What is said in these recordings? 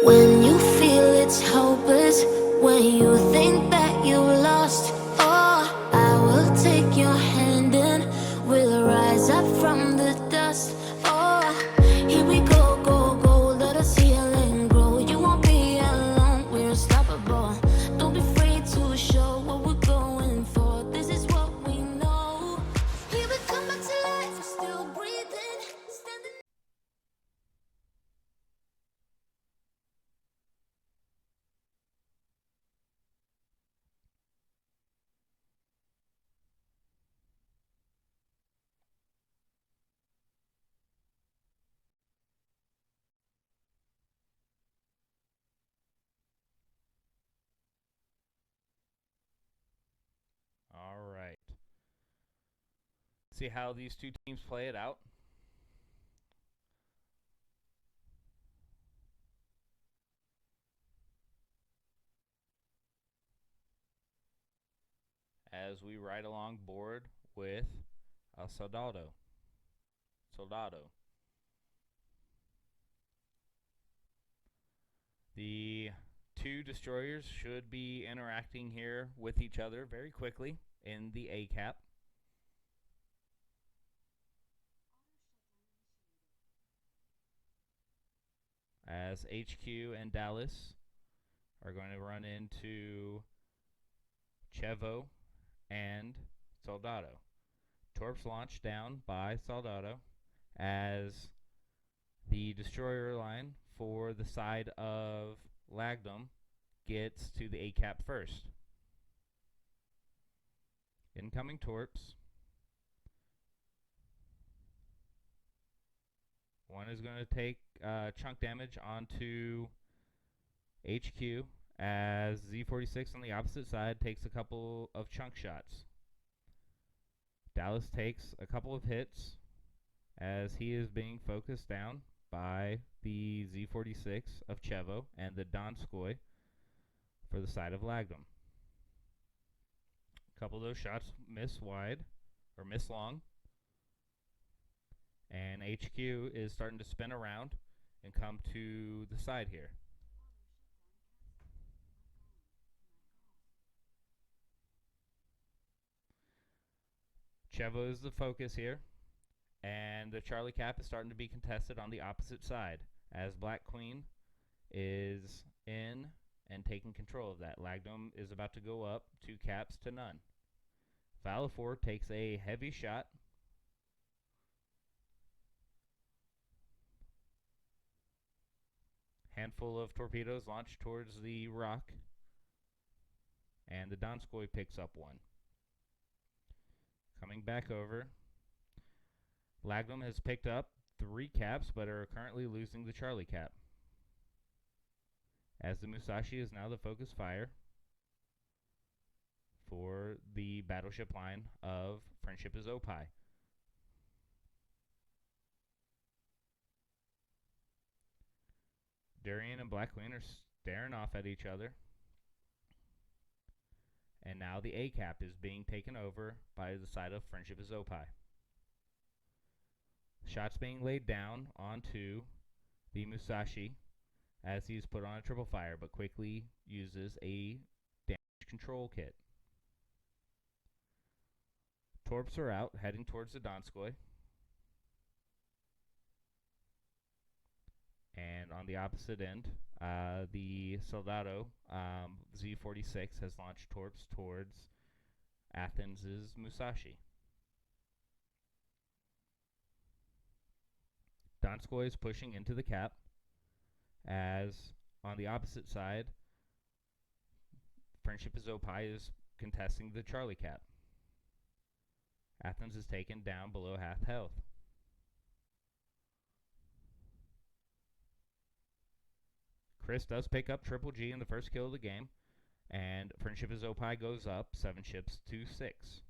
When you feel it's hopeless, when you think that you lost, oh, I will take your hand and we'll rise up from the dust. Oh, here we go, go, go, let us heal and grow. You won't be alone, we're unstoppable. Don't be afraid to show what we're going for. This is what we know. Here we come back to life, we're still breathing, standing. All right. See how these two teams play it out? As we ride along board with Soldado. The two destroyers should be interacting here with each other very quickly in the A cap. As HQ and Dallas are going to run into Chevo and Soldado. Torps launched down by Soldado as the destroyer line for the side of Lagdom gets to the A cap first. Incoming Torps. One is going to take chunk damage onto HQ as Z46 on the opposite side takes a couple of chunk shots. Dallas takes a couple of hits as he is being focused down by the Z46 of Chevo and the Donskoy for the side of Lagdom. A couple of those shots miss wide, or miss long. And HQ is starting to spin around and come to the side here. Chevo is the focus here, and the Charlie cap is starting to be contested on the opposite side as Black Queen is in and taking control of that. Lagdom is about to go up 2 caps to none. Valafor takes a heavy shot. Handful of torpedoes launched towards the rock, and the Donskoy picks up one. Coming back over, Lagdom has picked up 3 caps but are currently losing the Charlie cap, as the Musashi is now the focus fire for the battleship line of Friendship is Oppai. Durian and Black Queen are staring off at each other. And now the A cap is being taken over by the side of Friendship is Oppai. Shots being laid down onto the Musashi as he is put on a triple fire, but quickly uses a damage control kit. Torps are out, heading towards the Donskoy. And on the opposite end, the Soldado Z46 has launched torps towards Athens' Musashi. Donskoy is pushing into the cap, as on the opposite side, Friendship is Oppai is contesting the Charlie cap. Athens is taken down below half health. Chris does pick up Triple G in the first kill of the game, and Friendship is Oppai goes up 7 ships to 6.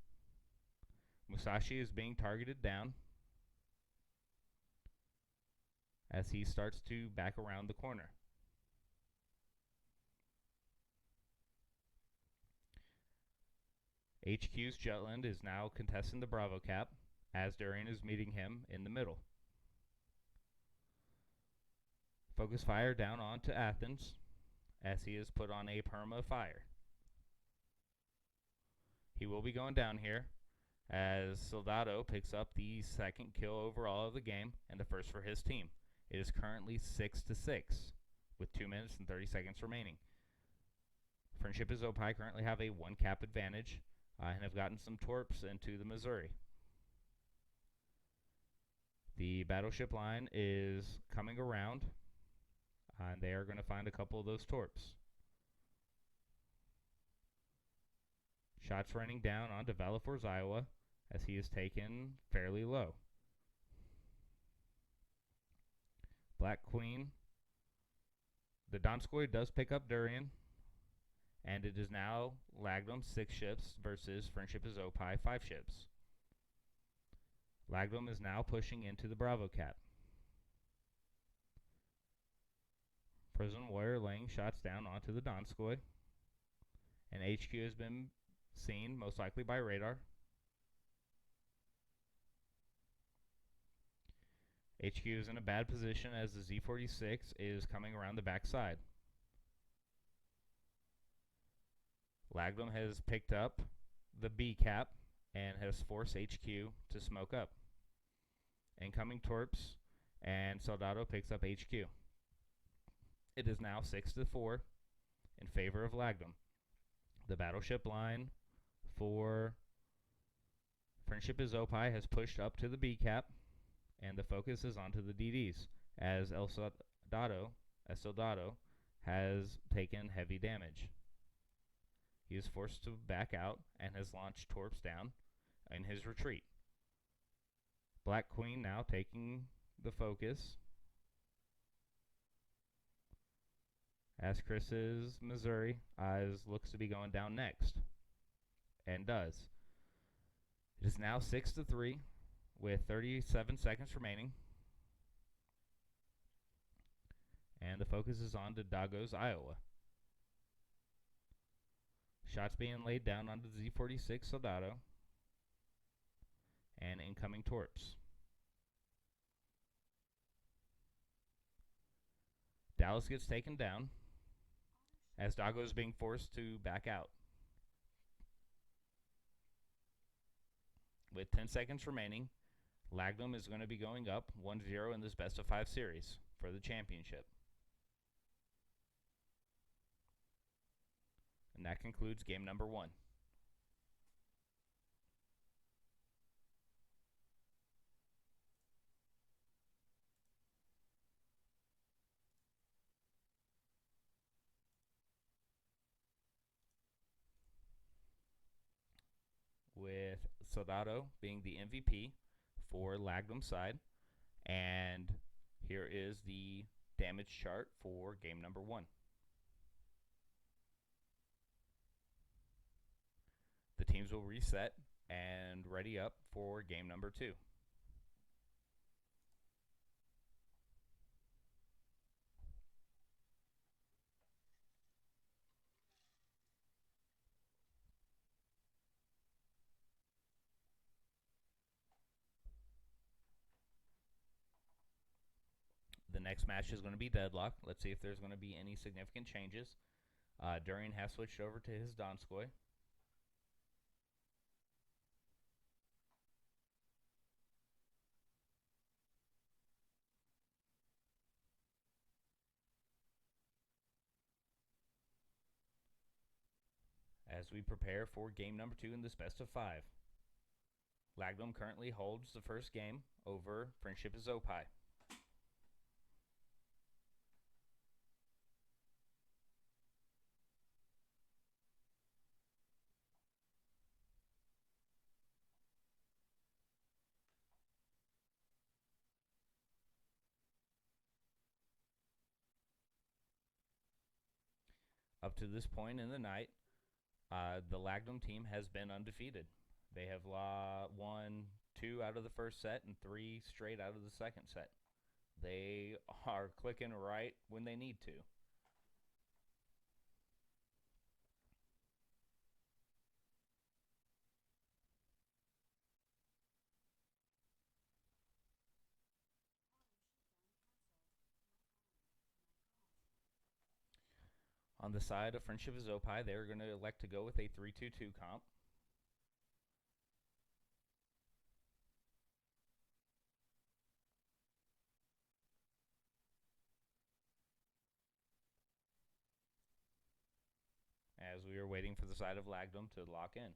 Musashi is being targeted down as he starts to back around the corner. HQ's Jutland is now contesting the Bravo cap, as Durian is meeting him in the middle. Focus fire down onto Athens as he is put on a perma fire. He will be going down here as Soldado picks up the second kill overall of the game and the first for his team. It is currently 6-6 with 2 minutes and 30 seconds remaining. Friendship is Oppai currently have a 1 cap advantage and have gotten some torps into the Missouri. The battleship line is coming around and they are going to find a couple of those torps. Shots raining down onto Valleyforce, Iowa, as he is taken fairly low. Black Queen. The Donskoy does pick up Durian, and it is now Lagdom 6 ships versus Friendship is Oppai 5 ships. Lagdom is now pushing into the Bravo cap. Prison Warrior laying shots down onto the Donskoy, and HQ has been seen most likely by radar. HQ is in a bad position as the Z46 is coming around the backside. Lagdom has picked up the B cap and has forced HQ to smoke up. Incoming torps, and Soldado picks up HQ. It is now 6-4 in favor of Lagdom. The battleship line for Friendship is Oppai has pushed up to the B cap, and the focus is onto the DDs as Soldado has taken heavy damage. He is forced to back out and has launched torps down in his retreat. Black Queen now taking the focus as Chris's Missouri looks to be going down next, and does. It is now 6-3 with 37 seconds remaining, and the focus is on to Dagos, Iowa. Shots being laid down onto Z46 Soldado, and incoming torps. Dallas gets taken down as Dago is being forced to back out. With 10 seconds remaining, Lagdom is going to be going up 1-0 in this best of 5 series for the championship. And that concludes game number 1. With Soldado being the MVP for Lagdom side. And here is the damage chart for game number 1. The teams will reset and ready up for game number 2. The next match is going to be Deadlock. Let's see if there's going to be any significant changes. Durian has switched over to his Donskoy. As we prepare for game number 2 in this best of 5. Lagdom currently holds the first game over Friendship is Oppai. Up to this point in the night, the Lagdom team has been undefeated. They have won 2 out of the first set and 3 straight out of the second set. They are clicking right when they need to. On the side of Friendship is Oppai, they're going to elect to go with a 3-2-2 comp. As we are waiting for the side of Lagdom to lock in.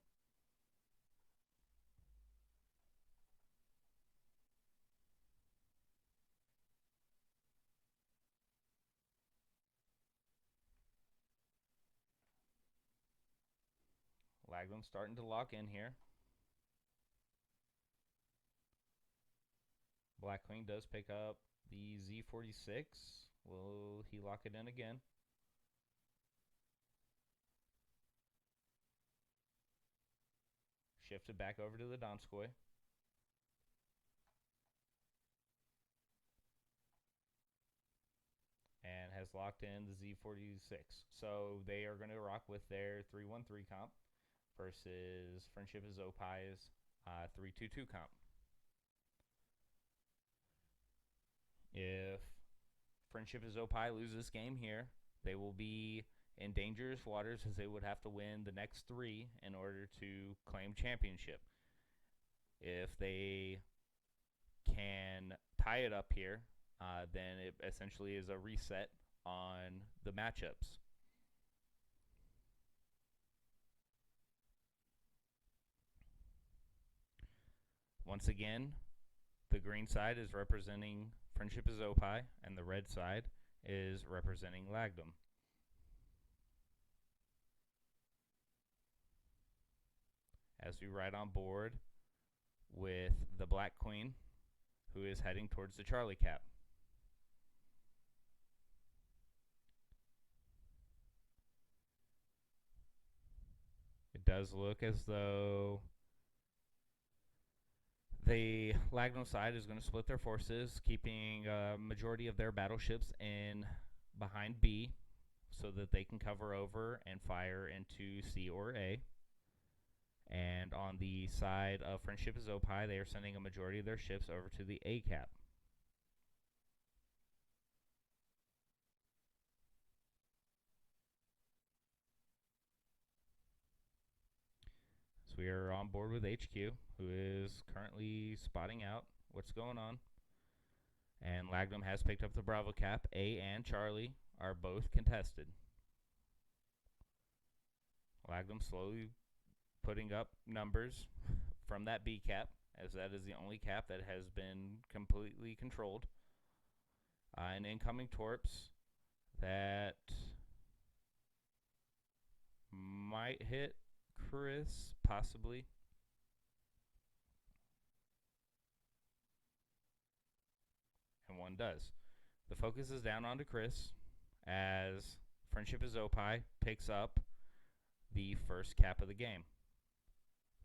Lagdom starting to lock in here. Black Queen does pick up the Z46. Will he lock it in again? Shifted back over to the Donskoy. And has locked in the Z46. So they are going to rock with their 3-1-3 comp versus Friendship is Oppai's 3-2-2 comp. If Friendship is Oppai loses this game here, they will be in dangerous waters as they would have to win the next 3 in order to claim championship. If they can tie it up here, then it essentially is a reset on the matchups. Once again, the green side is representing Friendship is Oppai, and the red side is representing Lagdom. As we ride on board with the Black Queen, who is heading towards the Charlie Cap. It does look as though the Lagdom side is going to split their forces, keeping a majority of their battleships in behind B so that they can cover over and fire into C or A. And on the side of Friendship is Oppai, they are sending a majority of their ships over to the A cap. So we are on board with HQ, who is currently spotting out what's going on. And Lagdom has picked up the Bravo cap. A and Charlie are both contested. Lagdom slowly putting up numbers from that B cap, as that is the only cap that has been completely controlled. An incoming torps that might hit Chris, possibly. And one does. The focus is down onto Chris as Friendship is Oppai picks up the first cap of the game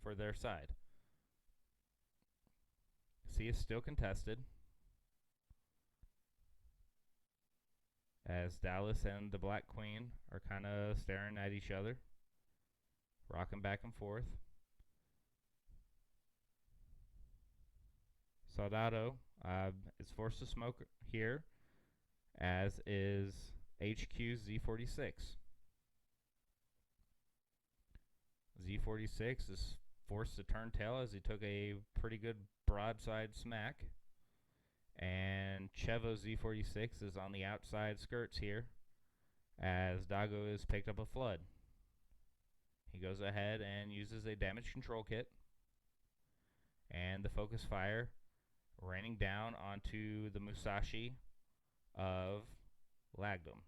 for their side. C is still contested as Dallas and the Black Queen are kind of staring at each other, rocking back and forth. Soldado is forced to smoke here, as is HQ Z46. Z46 is forced to turn tail as he took a pretty good broadside smack. And Chevo Z46 is on the outside skirts here as Dago has picked up a flood. He goes ahead and uses a damage control kit. And the focus fire raining down onto the Musashi of Lagdom.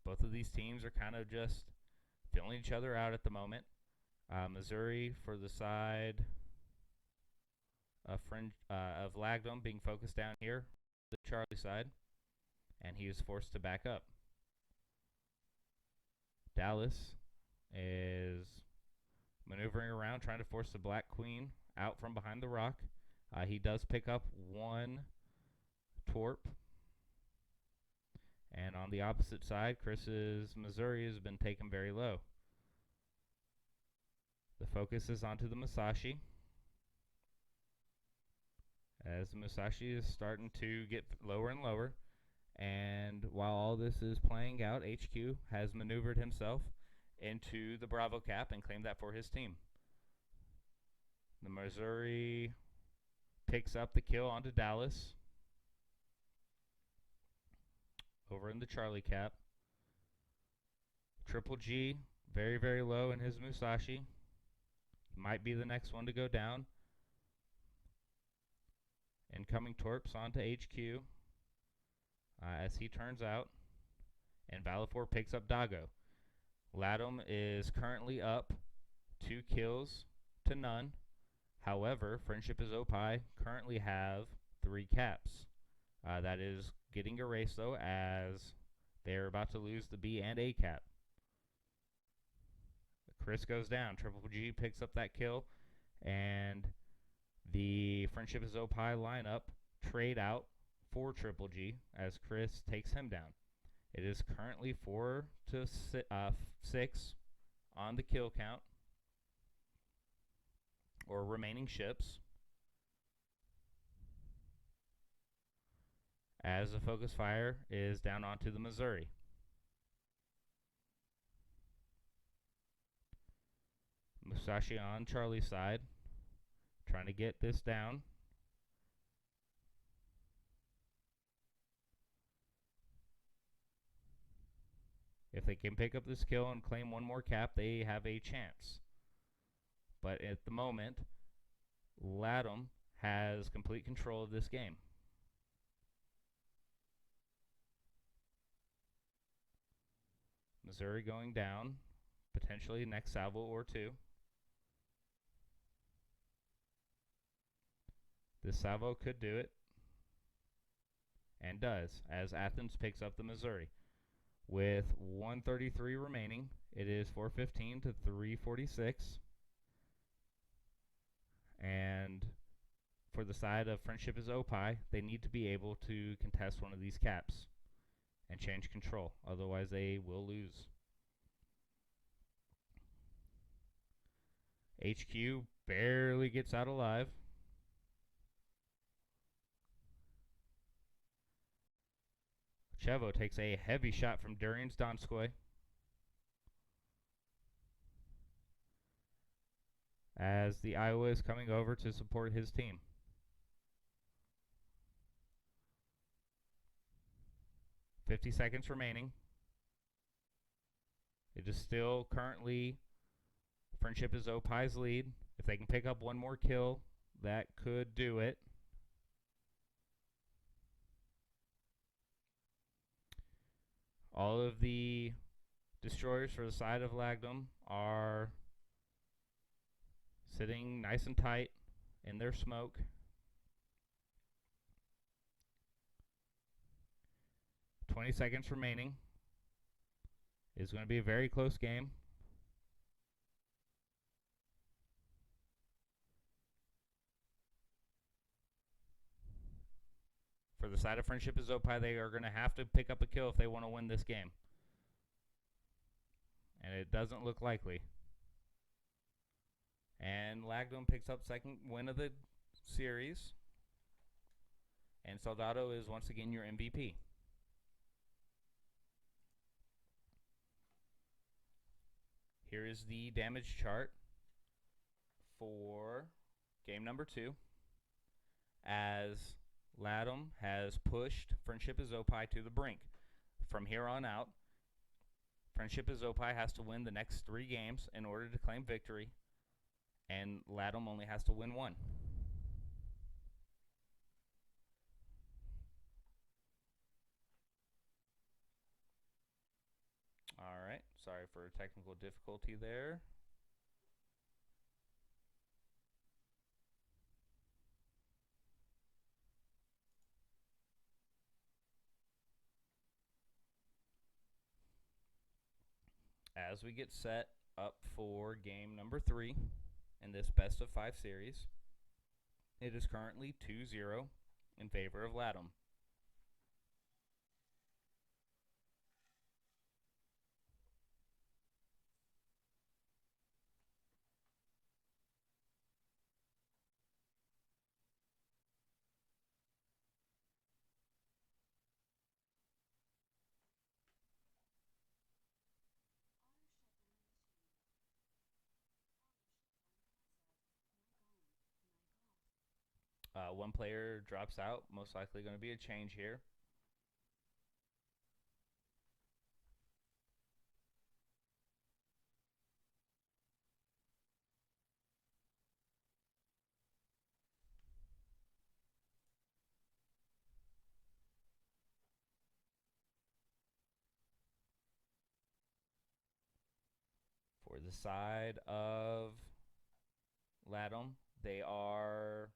Both of these teams are kind of just filling each other out at the moment. Missouri for the side of Lagdom being focused down here, the Charlie side, and he is forced to back up. Dallas is maneuvering around, trying to force the Black Queen out from behind the rock. He does pick up one torp. And on the opposite side, Chris's Missouri has been taken very low. The focus is onto the Musashi, as the Musashi is starting to get lower and lower, And while all this is playing out, HQ has maneuvered himself into the Bravo cap and claimed that for his team. The Missouri picks up the kill onto Dallas over in the Charlie cap. Triple G, very, very low in his Musashi. Might be the next one to go down. Incoming Torps onto HQ as he turns out. And Valifor picks up Dago. Latham is currently up 2 kills to none. However, Friendship is Oppai currently have 3 caps. That is getting erased though, as they're about to lose the B and A cap. Chris goes down. Triple G picks up that kill, and the Friendship is Oppai lineup trade out for Triple G as Chris takes him down. It is currently 4 to 6 on the kill count, or remaining ships, as the focus fire is down onto the Missouri. Musashi on Charlie's side, trying to get this down. If they can pick up this kill and claim one more cap, they have a chance. But at the moment, Latham has complete control of this game. Missouri going down, potentially next salvo or 2. This salvo could do it, and does, as Athens picks up the Missouri. With 133 remaining, it is 415 to 346. And for the side of Friendship is Oppai, they need to be able to contest one of these caps and change control. Otherwise, they will lose. HQ barely gets out alive. Chevo takes a heavy shot from Durian's Donskoy, as the Iowa is coming over to support his team. "50 seconds remaining. It is still currently Friendship is Oppai's lead. If they can pick up one more kill, that could do it. All of the destroyers for the side of Lagdom are sitting nice and tight in their smoke. "20 seconds remaining. It's going to be a very close game. For the side of Friendship is Oppai, they are going to have to pick up a kill if they want to win this game. And it doesn't look likely. And Lagdom picks up second win of the series. And Soldado is once again your MVP. Here is the damage chart for game number 2, as Latham has pushed Friendship is Oppai to the brink. From here on out, Friendship is Oppai has to win the next 3 games in order to claim victory, and Latham only has to win 1. Alright, sorry for technical difficulty there. As we get set up for game number 3 in this best of 5 series, it is currently 2-0 in favor of Latham. One player drops out, most likely going to be a change here. For the side of Latham, they are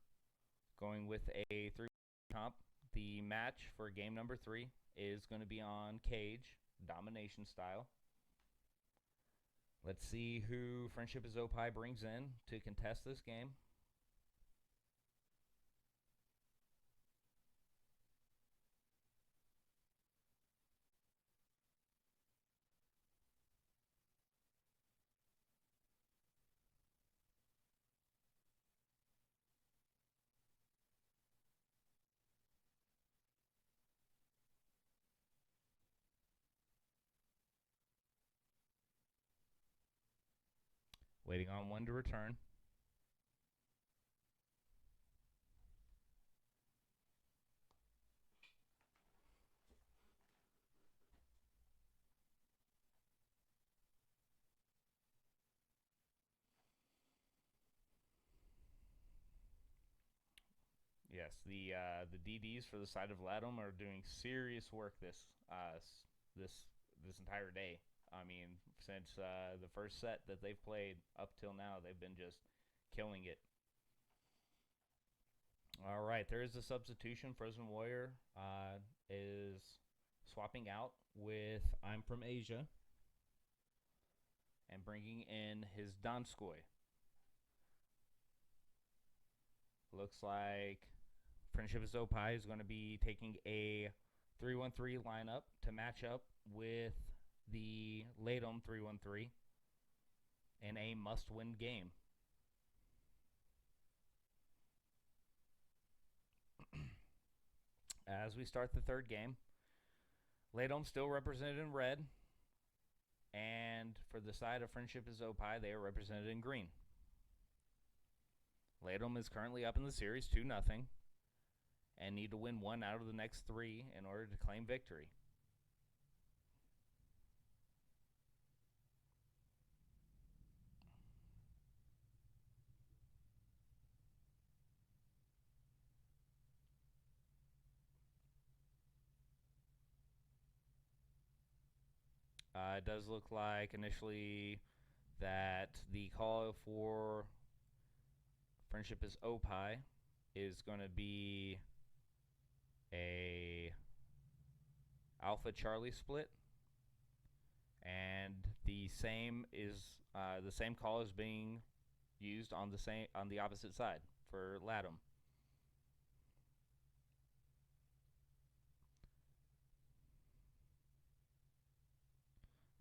going with a 3 comp. The match for game number 3 is going to be on cage, domination style. Let's see who Friendship is Oppai brings in to contest this game. Waiting on one to return. Yes, the DDs for the side of Latham are doing serious work this entire day. I mean, since the first set that they've played up till now, they've been just killing it. All right, there is a substitution. Frozen Warrior is swapping out with I'm from Asia and bringing in his Donskoy. Looks like Friendship is Oppai is going to be taking a 3-1-3 lineup to match up with the Latham 3-1-3 in a must-win game. As we start the third game, Latham still represented in red, and for the side of Friendship is Oppai, they are represented in green. Latham is currently up in the series 2-0 and need to win 1 out of the next 3 in order to claim victory. It does look like initially that the call for Friendship is Oppai is going to be a Alpha Charlie split, and the same call is being used on the opposite side for Latham.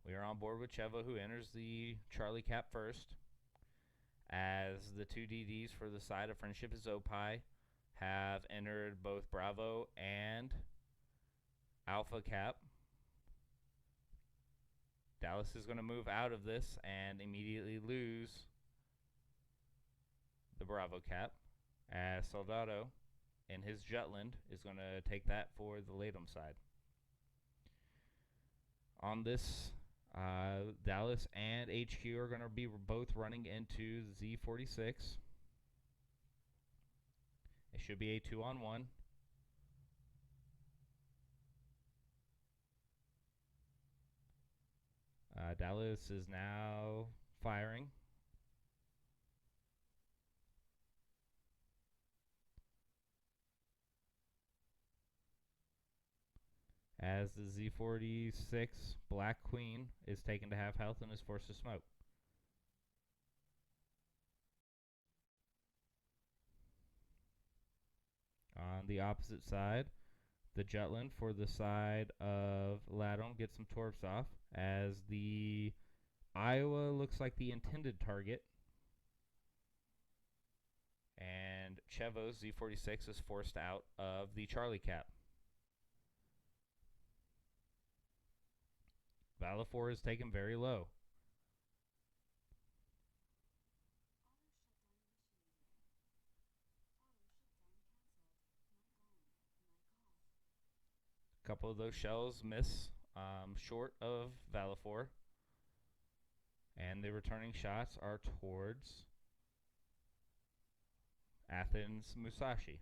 We are on board with Cheva, who enters the Charlie cap first, as the 2 DDs for the side of Friendship is Oppai have entered both Bravo and Alpha cap. Dallas is going to move out of this and immediately lose the Bravo cap, as Soldado in his Jutland is going to take that for the Latham side. On this, Dallas and HQ are going to be both running into Z46. It should be a 2-on-1. Dallas is now firing. As the Z46 Black Queen is taken to half health and is forced to smoke. On the opposite side, the Jutland for the side of Latham gets some torps off, as the Iowa looks like the intended target, and Chevo's Z46 is forced out of the Charlie cap. Valafor is taken very low. couple of those shells miss short of Valifor. And the returning shots are towards Athens Musashi.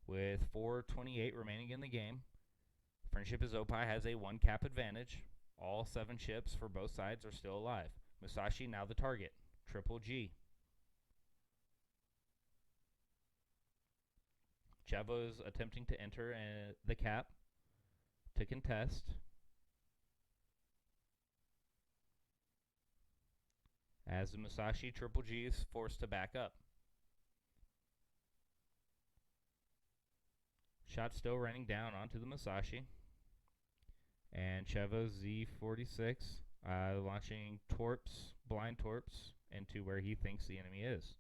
With 4:28 remaining in the game, Friendship is Oppai has a 1 cap advantage. All 7 ships for both sides are still alive. Musashi now the target. Triple G. Chevo is attempting to enter the cap to contest. As the Musashi Triple G is forced to back up. Shot still raining down onto the Musashi. And Chevo Z46 launching torps, blind torps, into where he thinks the enemy is.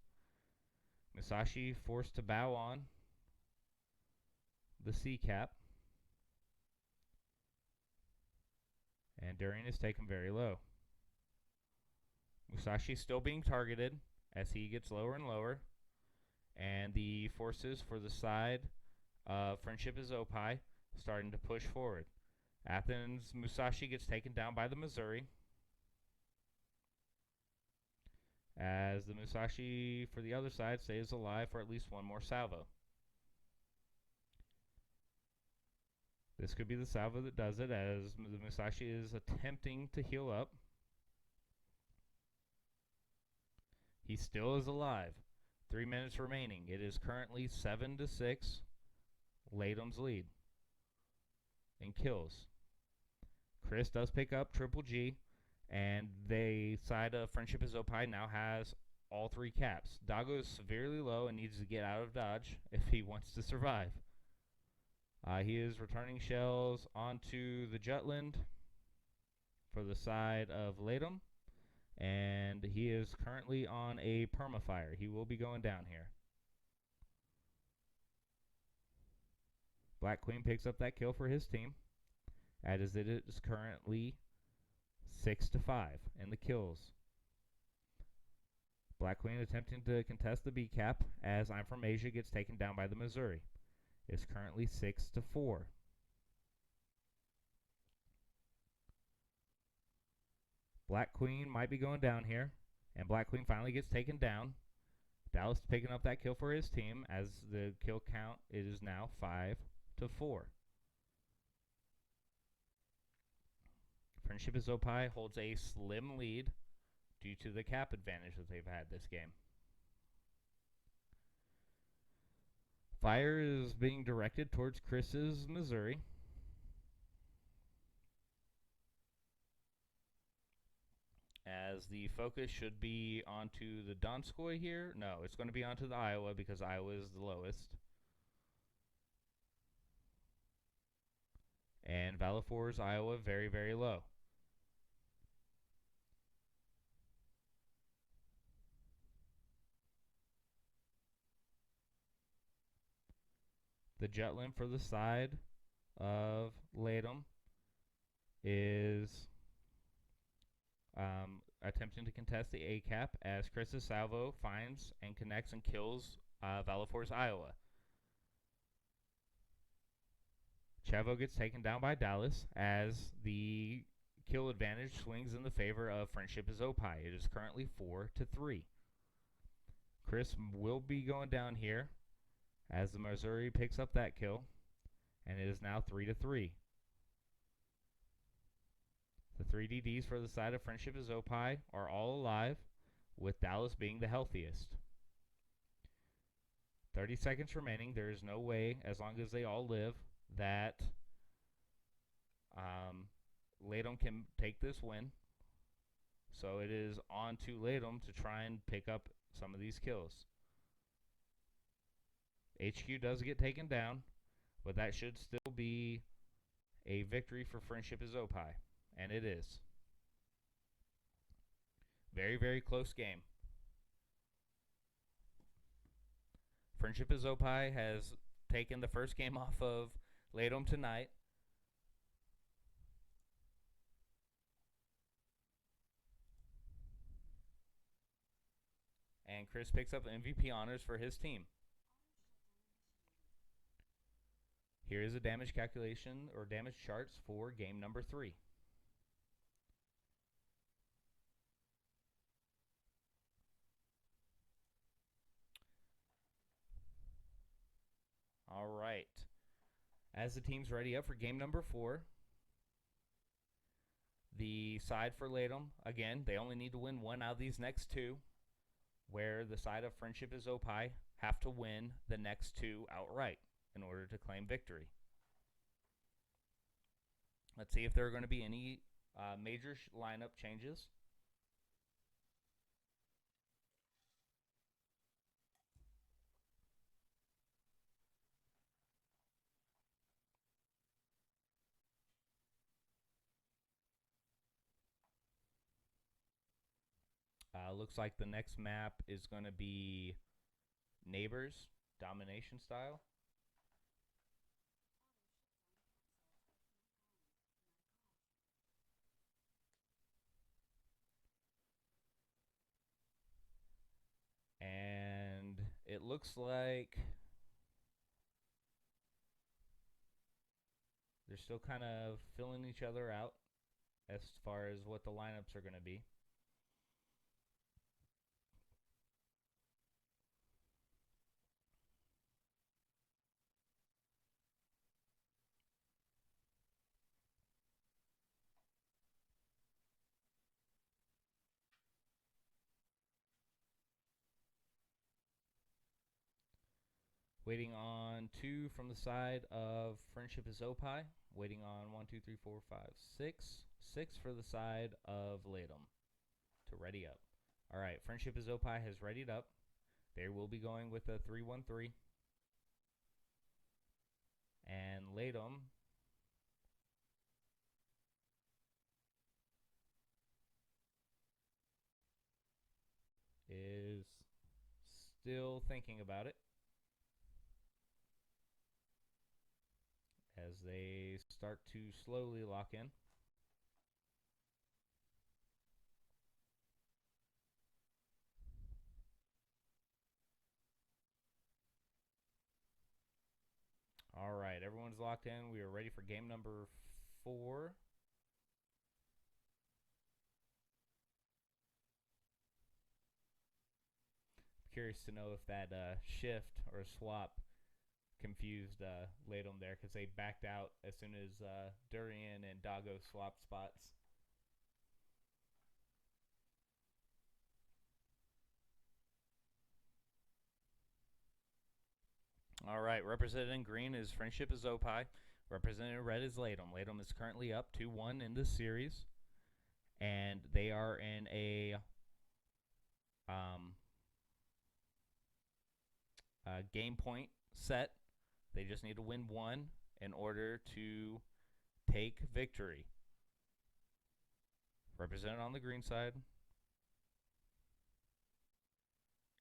Musashi forced to bow on the C cap. And Durian is taken very low. Musashi still being targeted as he gets lower and lower. And the forces for the side of Friendship is Oppai starting to push forward. Athens Musashi gets taken down by the Missouri. As the Musashi for the other side stays alive for at least one more salvo. This could be the salvo that does it, as the Musashi is attempting to heal up. He still is alive. 3 minutes remaining. It is currently 7-6. Ladom's lead in kills. Chris does pick up Triple G, and the side of Friendship is Oppai now has all 3 caps. Dago is severely low and needs to get out of dodge if he wants to survive. He is returning shells onto the Jutland for the side of Ladom, and he is currently on a permafire. He will be going down here. Black Queen picks up that kill for his team, as it is currently 6-5 in the kills. Black Queen attempting to contest the B cap as I'm From Asia gets taken down by the Missouri. It's currently 6-4. Black Queen might be going down here, and Black Queen finally gets taken down. Dallas picking up that kill for his team, as the kill count is now 5-4. Friendship is Oppai holds a slim lead due to the cap advantage that they've had this game. Fire is being directed towards Chris's Missouri. As the focus should be onto the Donskoy here. No, it's going to be onto the Iowa because Iowa is the lowest. And Valifor's Iowa very, very low. The Jutland for the side of Ladom is attempting to contest the A cap as Chris's salvo finds and connects and kills Valifor's Iowa. Chevo gets taken down by Dallas as the kill advantage swings in the favor of Friendship is Oppai. It is currently 4-3. Chris will be going down here as the Missouri picks up that kill, and it is now 3-3. The 3 DDs for the side of Friendship is Oppai are all alive, with Dallas being the healthiest. 30 seconds remaining. There is no way, as long as they all live, that Ladom can take this win. So it is on to Ladom to try and pick up some of these kills. HQ does get taken down, but that should still be a victory for Friendship is Oppai, and it is. Very, very close game. Friendship is Oppai has taken the first game off of Ladom tonight. And Chris picks up MVP honors for his team. Here is a damage calculation or damage charts for game number 3. All right. As the team's ready up for game number 4, the side for Latham, again, they only need to win one out of these next 2, where the side of Friendship is Oppai have to win the next 2 outright in order to claim victory. Let's see if there are going to be any major lineup changes. Looks like the next map is going to be Neighbors, Domination style. And it looks like they're still kind of filling each other out as far as what the lineups are going to be. Waiting on 2 from the side of Friendship is Oppai. Waiting on 1, 2, 3, 4, 5, 6. 6 for the side of Latham to ready up. All right, Friendship is Oppai has readied up. They will be going with a 3-1-3. And Latham is still thinking about it as they start to slowly lock in. All right, everyone's locked in. We are ready for game number 4. Curious to know if that shift or swap confused Latham there, because they backed out as soon as Durian and Doggo swapped spots. All right, represented in green is Friendship is Oppai. Represented in red is Latham. Latham is currently up 2-1 in this series, and they are in a game point set. They just need to win 1 in order to take victory. Represented on the green side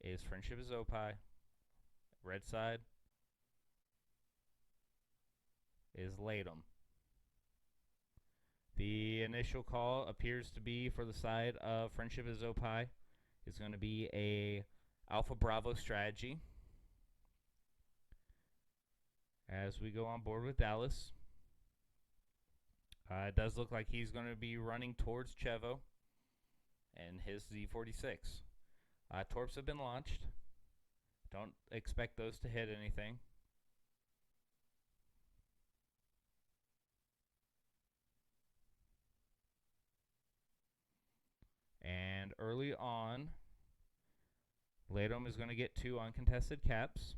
is Friendship is Oppai. Red side is Latham. The initial call appears to be for the side of Friendship is Oppai. It's going to be a Alpha Bravo strategy. As we go on board with Dallas, it does look like he's going to be running towards Chevo and his Z46. Torps have been launched. Don't expect those to hit anything. And early on, Latham is going to get 2 uncontested caps.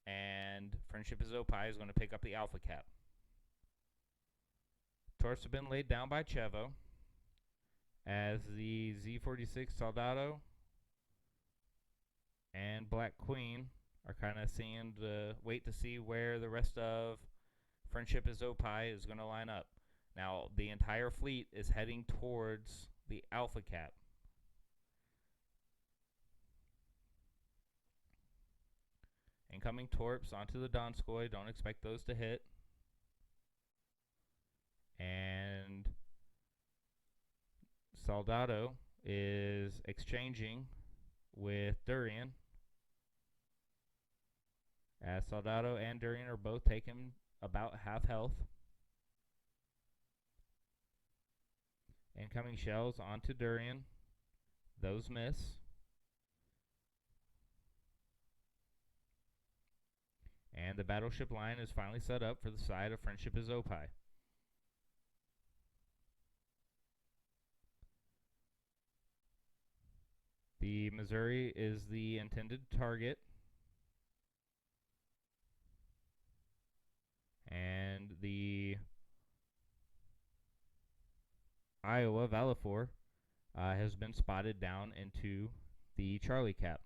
And Friendship is Oppai is going to pick up the Alpha cap. Torps have been laid down by Chevo as the Z46 Soldado and Black Queen are kind of seeing the wait to see where the rest of Friendship is Oppai is going to line up. Now, the entire fleet is heading towards the Alpha cap. Incoming Torps onto the Donskoy. Don't expect those to hit. And Soldado is exchanging with Durian as Soldado and Durian are both taking about half health. Incoming shells onto Durian. Those miss. And the battleship line is finally set up for the side of Friendship is Oppai. The Missouri is the intended target. And the Iowa Valafor has been spotted down into the Charlie cap.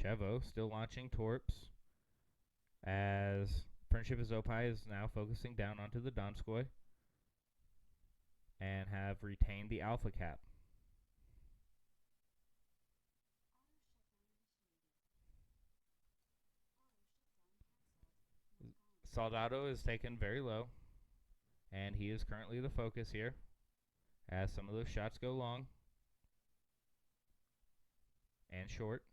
Chevo still launching torps as Friendship is Oppai is now focusing down onto the Donskoy and have retained the Alpha cap. Soldado is taken very low, and he is currently the focus here as some of those shots go long and short.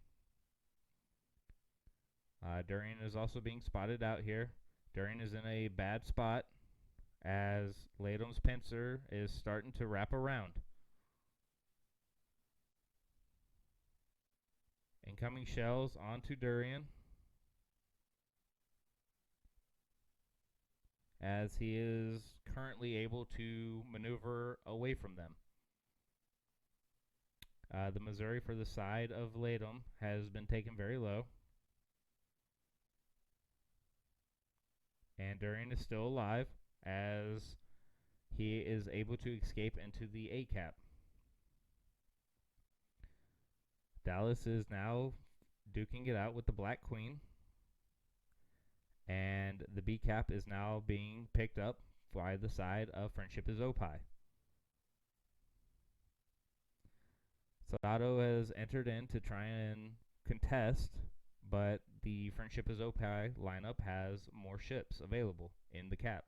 Durian is also being spotted out here. Durian is in a bad spot as Ladom's pincer is starting to wrap around. Incoming shells onto Durian as he is currently able to maneuver away from them. The Missouri for the side of Ladom has been taken very low. And Durian is still alive as he is able to escape into the A cap. Dallas is now duking it out with the Black Queen. And the B cap is now being picked up by the side of Friendship is Oppai. Soldado has entered in to try and contest, but the Friendship is Oppai lineup has more ships available in the cap.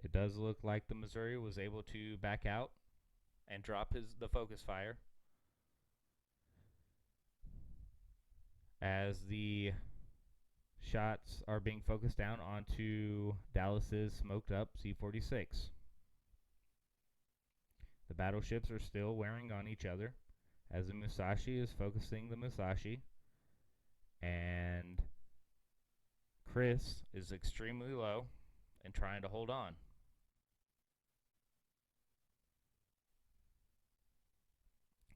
It does look like the Missouri was able to back out and drop the focus fire as the shots are being focused down onto Dallas's smoked up C-46. The battleships are still wearing on each other as the Musashi is focusing the Musashi, and Chris is extremely low and trying to hold on.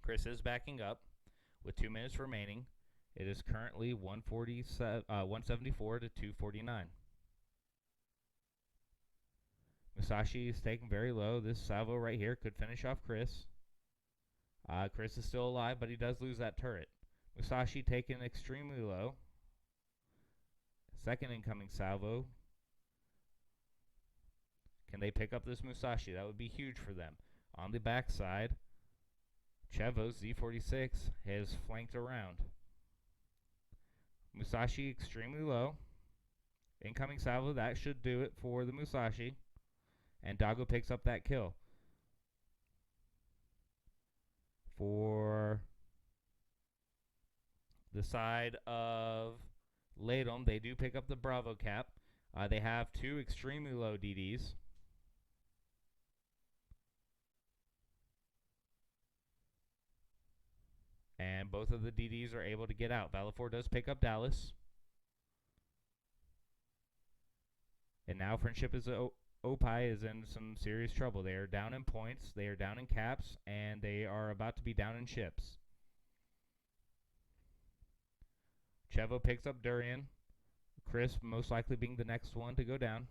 Chris is backing up with 2 minutes remaining. It is currently 174 to 249. Musashi is taken very low. This salvo right here could finish off Chris. Chris is still alive, but he does lose that turret. Musashi taken extremely low. Second incoming salvo. Can they pick up this Musashi? That would be huge for them. On the backside, Chevo's Z46 has flanked around. Musashi extremely low. Incoming salvo, that should do it for the Musashi. And Dago picks up that kill. For the side of Ladom, they do pick up the Bravo cap. They have 2 extremely low DDs. And both of the DDs are able to get out. Valafor does pick up Dallas. And now Friendship is Oppai is in some serious trouble. They are down in points, they are down in caps, and they are about to be down in ships. Chevo picks up Durian. Chris most likely being the next one to go down.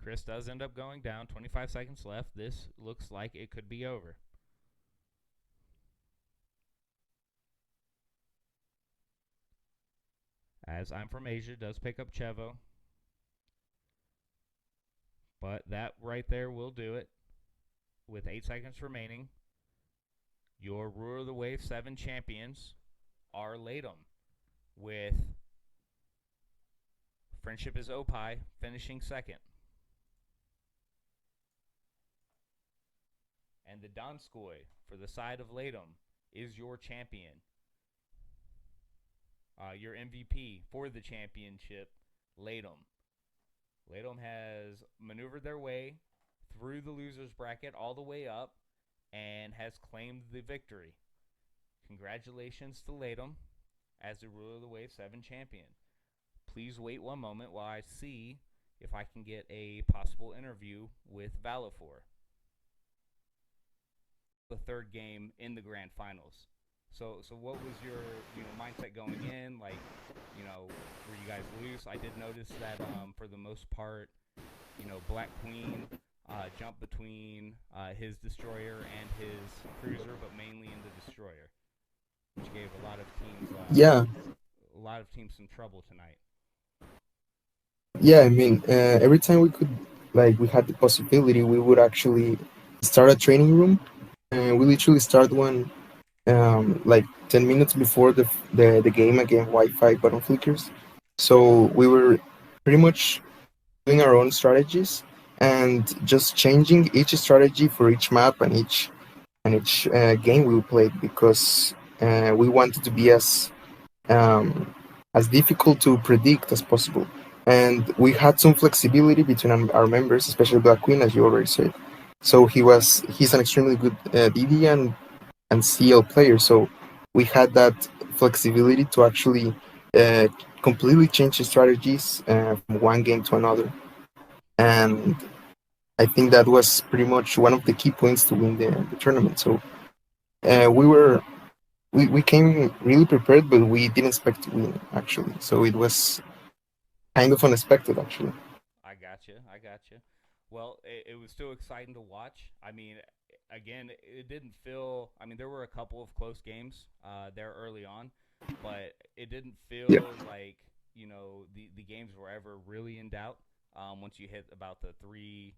Chris does end up going down. 25 seconds left. This looks like it could be over. as I'm from Asia, does pick up Chevo, but that right there will do it. With 8 seconds remaining, your Ruler of the Wave 7 champions are Latum, with Friendship is Oppai finishing second. And the Donskoy for the side of Latum is your champion. Your MVP for the championship, Latum. Latum has maneuvered their way through the losers bracket all the way up and has claimed the victory. Congratulations to Latum as the Ruler of the Wave 7 champion. Please wait one moment while I see if I can get a possible interview with Valifor. The third game in the GrandFinals. So what was your mindset going in? Like, were you guys loose? I did notice that for the most part, Black Queen jumped between his destroyer and his cruiser, but mainly in the destroyer, which gave Yeah, a lot of teams some trouble tonight. yeah. I mean, every time we could, like, we had the possibility, we would actually start a training room, and we literally start one like 10 minutes before the game again. Wi-Fi button flickers, so we were pretty much doing our own strategies and just changing each strategy for each map and each game we played because we wanted to be um, as difficult to predict as possible. And we had some flexibility between our members, especially Black Queen, as you already said. So he's an extremely good DD and CL player. So we had that flexibility to actually uh, completely change the strategies from one game to another. And I think that was pretty much one of the key points to win the tournament. So we came really prepared, but we didn't expect to win actually. So it was kind of unexpected actually. I gotcha. I gotcha. Well, it was still exciting to watch. I mean, again, it didn't feel. I mean, there were a couple of close games there early on, but it didn't Yeah, feel like the games were ever really in doubt. Once you hit about the 3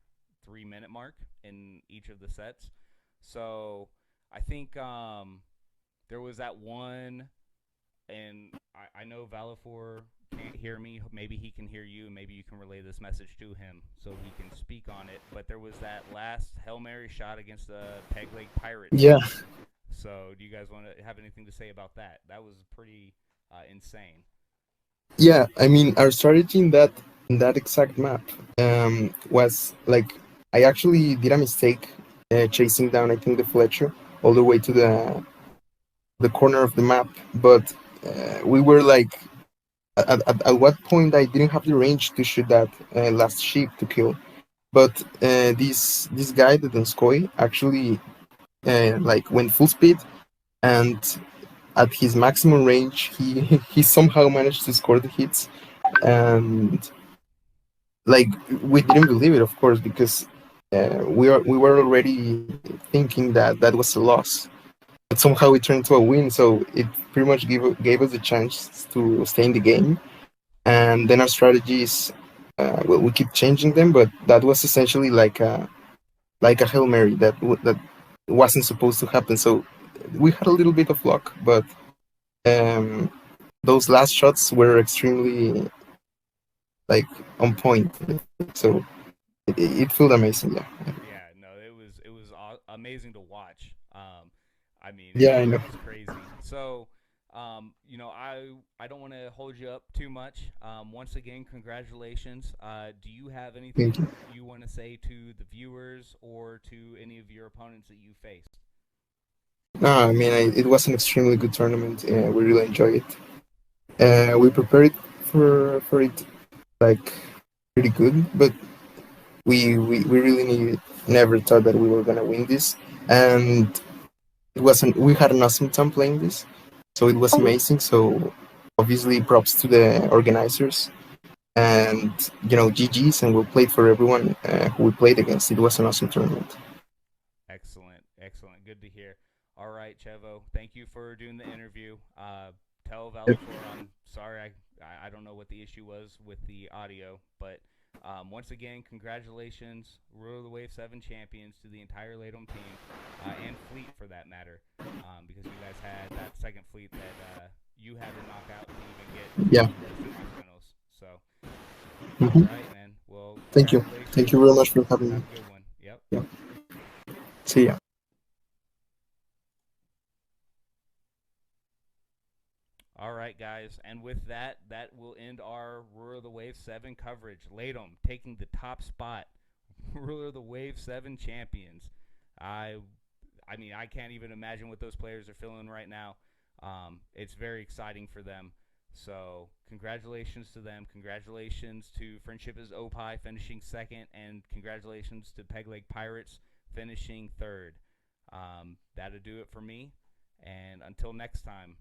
minute mark in each of the sets, so I think there was that one, and I know Valifor can't hear me. Maybe he can hear you, and maybe you can relay this message to him so he can speak on it. But there was that last Hail Mary shot against the Peg Leg Pirate yeah, team. So do you guys want to have anything to say about that? That was pretty insane. yeah. I mean, our strategy in that exact map was like I actually did a mistake chasing down I think the Fletcher all the way to the corner of the map, but we were like at what point I didn't have the range to shoot that last sheep to kill. But this guy, the Donskoy, actually like went full speed, and at his maximum range, he he somehow managed to score the hits, and like we didn't believe it, of course, because we were already thinking that that was a loss. But somehow it turned into a win, so it pretty much gave us a chance to stay in the game. And then our strategies, well, we keep changing them, but that was essentially like a hail mary that wasn't supposed to happen. So we had a little bit of luck, but um, those last shots were extremely like on point. So it felt amazing. Yeah, Yeah, no, it was amazing to watch. I mean, yeah, I know. it was crazy. So, I don't want to hold you up too much. Once again, congratulations. Do you have Thank anything you. you want to say to the viewers or to any of your opponents that you faced? No, I mean it was an extremely good tournament. We really enjoyed it. We prepared for it like pretty good, but we really never thought that we were gonna win this, and we had an awesome time playing this, so it was amazing. So obviously props to the organizers, and GGs, and we'll play for everyone who we played against. It was an awesome tournament. Excellent, excellent. Good to hear. All right, Chevo. Thank you for doing the interview. tell Velator I'm sorry. I don't know what the issue was with the audio, but once again, congratulations, Ruler of the Wave 7 champions to the entire Latum team, and fleet for that matter, because you guys had that second fleet that you had to knock out to even get Yeah. to the semifinals. So, Mhm. all right, man. Well, Thank you. congratulations. Thank you very much for having Have me. a good one. Yep. Yeah. See ya. All right, guys, and with that, that will end our Ruler of the Wave 7 coverage. Latum taking the top spot, Ruler of the Wave 7 champions. I mean, I can't even imagine what those players are feeling right now. It's very exciting for them. So, congratulations to them. Congratulations to Friendship is Oppai finishing second, and congratulations to Peg Leg Pirates finishing third. That'll do it for me. And until next time,